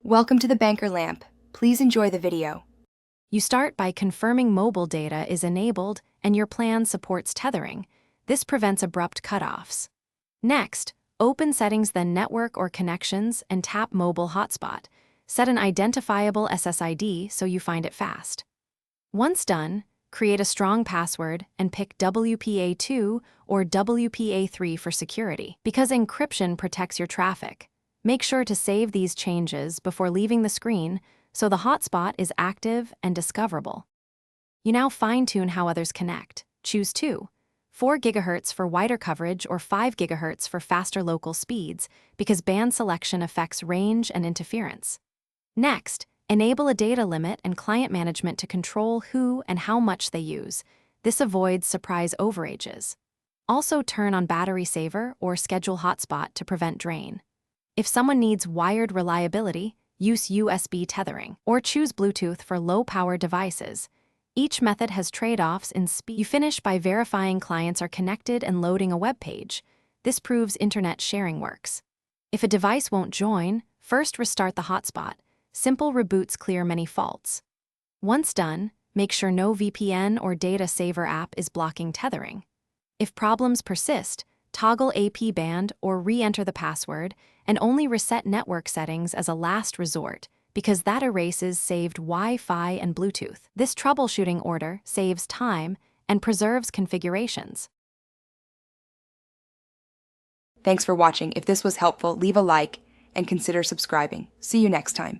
Welcome to the Banker Lamp. Please enjoy the video. You start by confirming mobile data is enabled and your plan supports tethering. This prevents abrupt cutoffs. Next, open Settings, then Network or Connections, and tap Mobile Hotspot. Set an identifiable SSID so you find it fast. Once done, create a strong password and pick WPA2 or WPA3 for security. Because encryption protects your traffic, make sure to save these changes before leaving the screen so the hotspot is active and discoverable. You now fine-tune how others connect. Choose 4 GHz for wider coverage or 5 GHz for faster local speeds because band selection affects range and interference. Next, enable a data limit and client management to control who and how much they use. This avoids surprise overages. Also turn on battery saver or schedule hotspot to prevent drain. If someone needs wired reliability, use USB tethering or choose Bluetooth for low-power devices. Each method has trade-offs in speed. You finish by verifying clients are connected and loading a web page. This proves internet sharing works. If a device won't join, first restart the hotspot. Simple reboots clear many faults. Once done, make sure no VPN or data saver app is blocking tethering. If problems persist, toggle AP band or re-enter the password and only reset network settings as a last resort because that erases saved Wi-Fi and Bluetooth. This troubleshooting order saves time and preserves configurations. Thanks for watching. If this was helpful, leave a like and consider subscribing. See you next time.